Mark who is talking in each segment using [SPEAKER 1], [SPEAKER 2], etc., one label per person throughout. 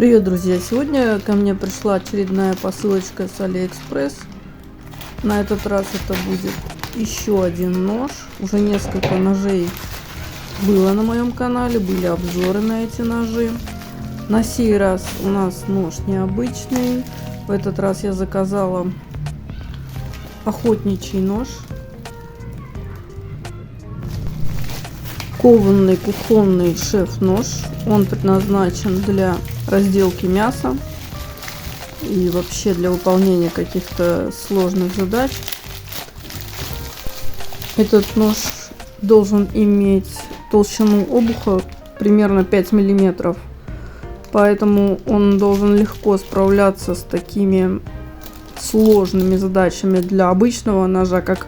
[SPEAKER 1] Привет, друзья! Сегодня ко мне пришла очередная посылочка с AliExpress. На этот раз это будет еще один нож. Уже несколько ножей было на моем канале, были обзоры на эти ножи. На сей раз у нас нож необычный. В этот раз я заказала охотничий нож. Кованный кухонный шеф-нож. Он предназначен для разделки мяса и вообще для выполнения каких-то сложных задач. Этот нож должен иметь толщину обуха примерно 5 миллиметров, поэтому он должен легко справляться с такими сложными задачами для обычного ножа, как,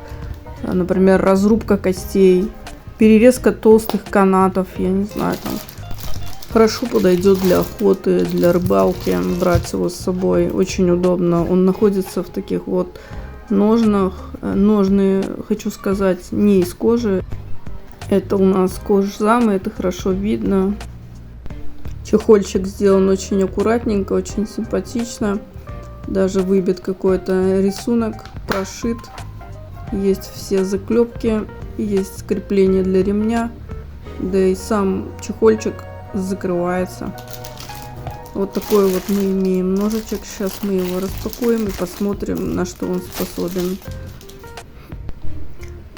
[SPEAKER 1] например, разрубка костей, перерезка толстых канатов, я не знаю, там. Хорошо подойдет для охоты, для рыбалки, брать его с собой очень удобно. Он находится в таких вот ножнах. Ножны, хочу сказать, не из кожи. Это у нас кожзам, это хорошо видно. Чехольчик сделан очень аккуратненько, очень симпатично. Даже выбит какой-то рисунок, прошит. Есть все заклепки, есть крепление для ремня. Да и сам чехольчик закрывается. Вот такой вот мы имеем ножичек. Сейчас мы его распакуем и посмотрим, на что он способен.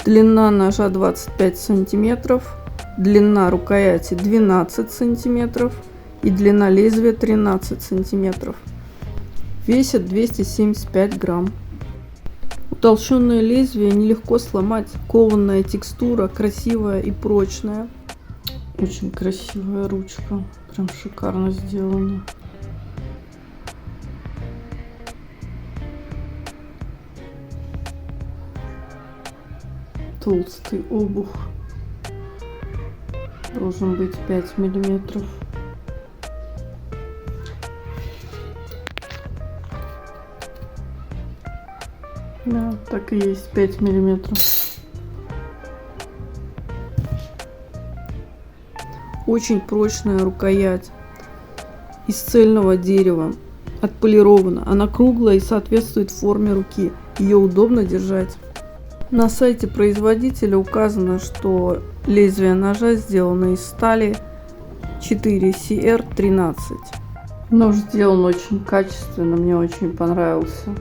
[SPEAKER 1] Длина ножа 25 сантиметров, длина рукояти 12 сантиметров и длина лезвия 13 сантиметров. Весит 275 грамм. Утолщенное лезвие нелегко сломать. Кованая текстура красивая и прочная. Очень красивая ручка, прям шикарно сделана. Толстый обух, должен быть 5 миллиметров. Да, так и есть, 5 миллиметров. Очень прочная рукоять, из цельного дерева, отполирована. Она круглая и соответствует форме руки. Ее удобно держать. На сайте производителя указано, что лезвие ножа сделано из стали 4CR13. Нож сделан очень качественно, мне очень понравился.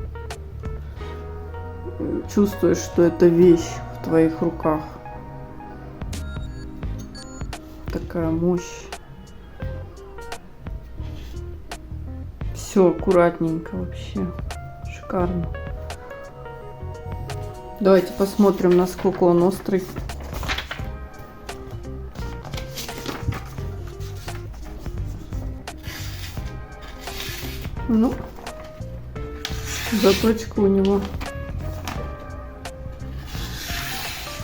[SPEAKER 1] Чувствуешь, что это вещь в твоих руках. Такая мощь. Все аккуратненько вообще. Шикарно. Давайте посмотрим, насколько он острый. Ну, заточка у него.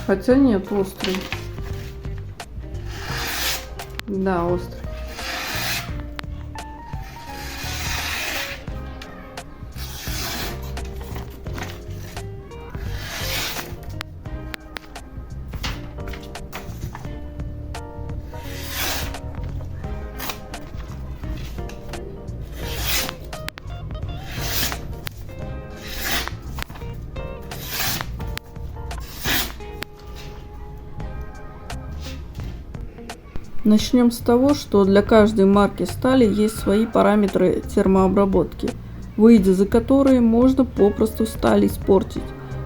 [SPEAKER 1] Хотя нет, острый. Да, острый. Начнем с того, что для каждой марки стали есть свои параметры термообработки, выйдя за которые можно попросту сталь испортить.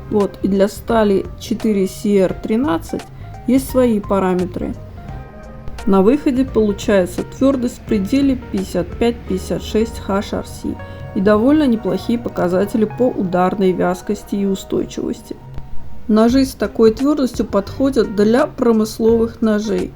[SPEAKER 1] Вот, и для стали 4CR13 есть свои параметры. На выходе получается твердость в пределе 55-56 HRC и довольно неплохие показатели по ударной вязкости и устойчивости. Ножи с такой твердостью подходят для промысловых ножей.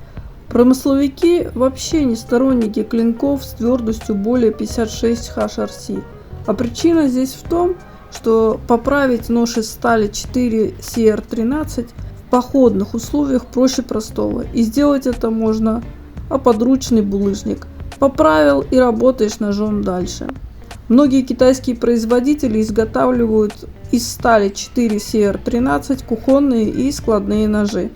[SPEAKER 1] Промысловики вообще не сторонники клинков с твердостью более 56 HRC. А причина здесь в том, что поправить нож из стали 4CR13 в походных условиях проще простого. И сделать это можно, подручный булыжник. Поправил и работаешь ножом дальше. Многие китайские производители изготавливают из стали 4CR13 кухонные и складные ножи.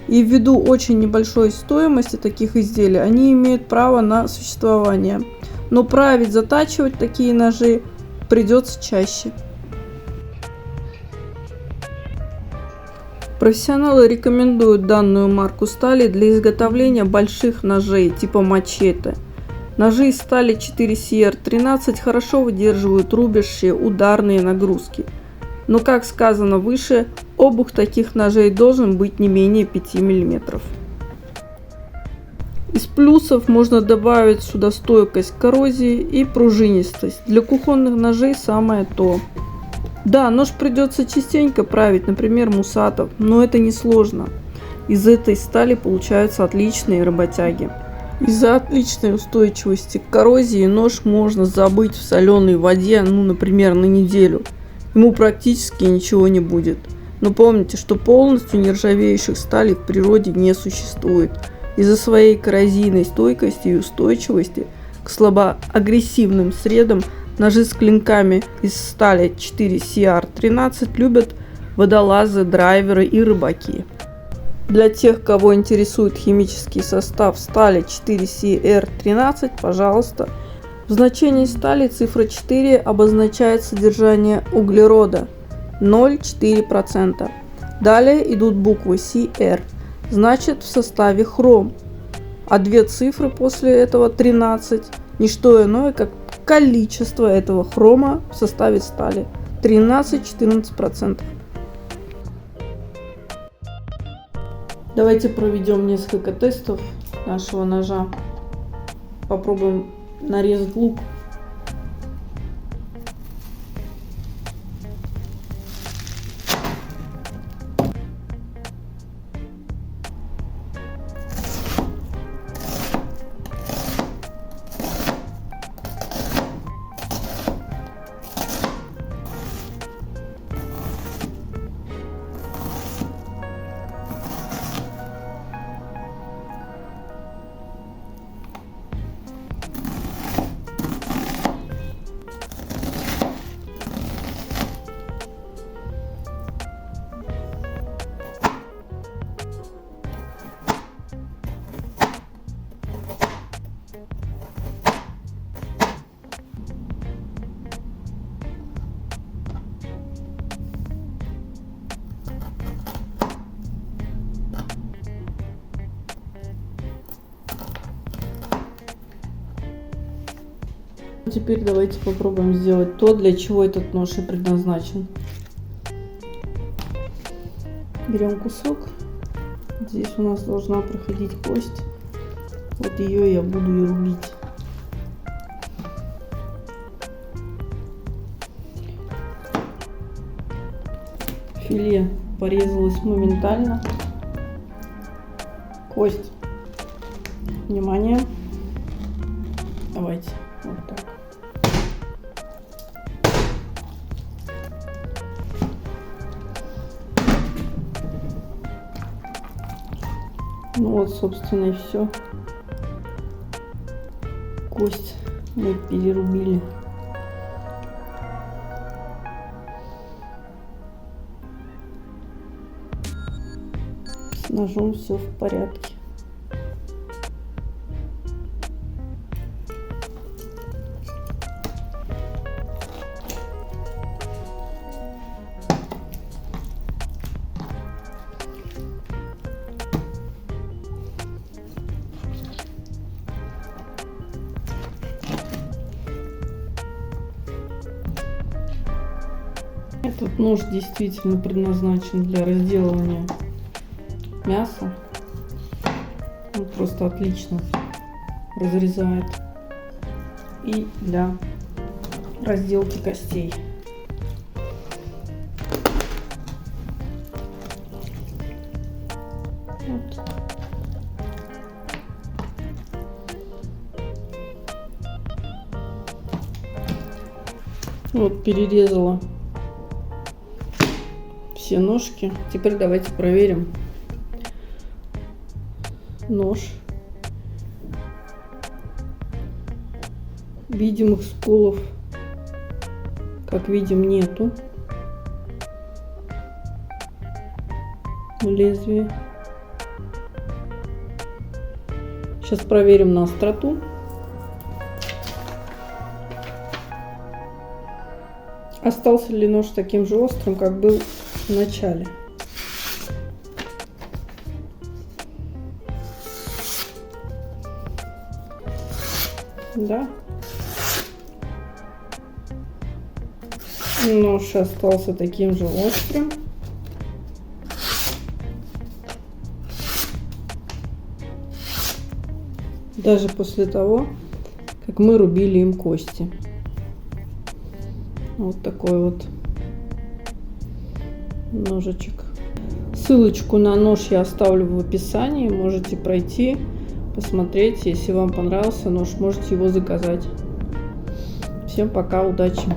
[SPEAKER 1] И ввиду очень небольшой стоимости таких изделий, они имеют право на существование. но править, затачивать такие ножи придется чаще. Профессионалы рекомендуют данную марку стали для изготовления больших ножей типа мачете. Ножи из стали 4CR13 хорошо выдерживают рубящие ударные нагрузки. Но, как сказано выше, обух таких ножей должен быть не менее 5 мм. Из плюсов можно добавить сюда стойкость к коррозии и пружинистость. Для кухонных ножей самое то. Да, нож придется частенько править, например, мусатов, но это не сложно. Из этой стали получаются отличные работяги. Из-за отличной устойчивости к коррозии нож можно забыть в соленой воде, например, на неделю. Ему практически ничего не будет. Но помните, что полностью нержавеющих сталей в природе не существует. Из-за своей коррозийной стойкости и устойчивости к слабоагрессивным средам ножи с клинками из стали 4CR13 любят водолазы, драйверы и рыбаки. Для тех, кого интересует химический состав стали 4CR13, пожалуйста, в значении стали цифра 4 обозначает содержание углерода 0,4%. Далее идут буквы CR, значит в составе хром, а две цифры после этого 13, не что иное, как количество этого хрома в составе стали 13-14%. Давайте проведем несколько тестов нашего ножа. Попробуем нарезать лук. Теперь давайте попробуем сделать то, для чего этот нож и предназначен. Берем кусок. Здесь у нас должна проходить кость. Вот ее я буду и рубить. Филе порезалось моментально. Кость. Внимание. Давайте. Вот так. Ну вот, собственно, и все. Кость мы перерубили. С ножом все в порядке. Этот нож действительно предназначен для разделывания мяса. Он просто отлично разрезает. И для разделки костей. Вот. Вот перерезала все ножки. Теперь давайте проверим нож. Видимых сколов, как видим, нету на лезвии. Сейчас проверим на остроту. Остался ли нож таким же острым, как был в начале? Да. Нож остался таким же острым. Даже после того, как мы рубили им кости. Вот такой вот ножичек. Ссылочку на нож я оставлю в описании. Можете пройти, посмотреть. Если вам понравился нож, можете его заказать. Всем пока, удачи!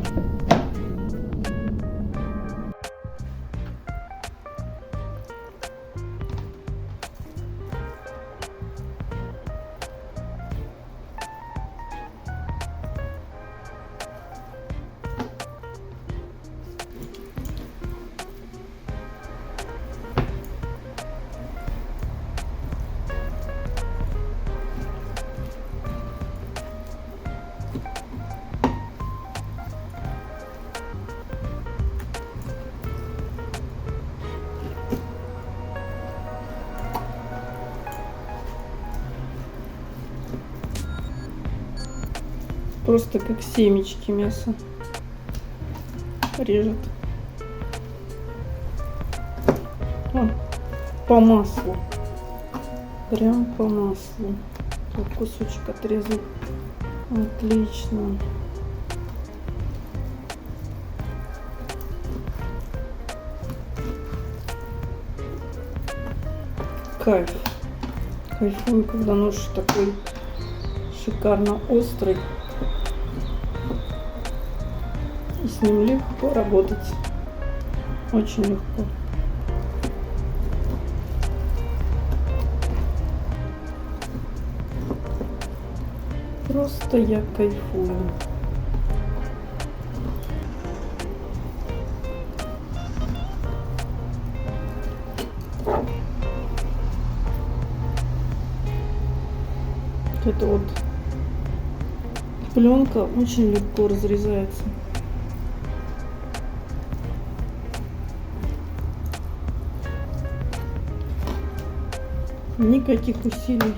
[SPEAKER 1] Просто как семечки мясо режет. О, по маслу. Прям по маслу. Вот кусочек отрезал. Отлично. Кайф. Кайфую, когда нож такой шикарно острый. И с ним легко работать. Очень легко. Просто я кайфую. Это вот пленка очень легко разрезается. Никаких усилий.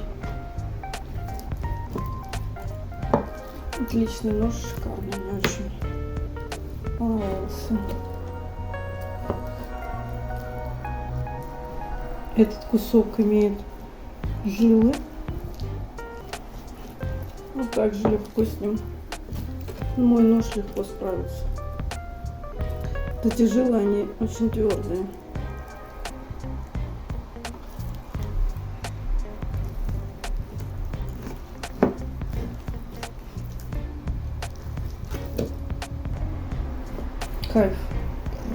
[SPEAKER 1] Отличный нож, шикарный, мне очень понравился. Этот кусок имеет жилы. Вот так же легко с ним. Мой нож легко справится. Эти жилы, они очень твердые. Кайф.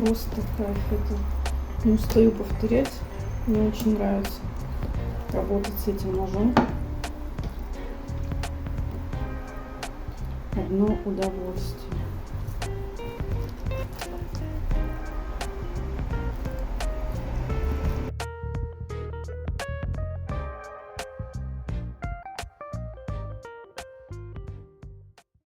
[SPEAKER 1] Просто кайф. Это не устаю повторять. Мне очень нравится работать с этим ножом. Одно удовольствие.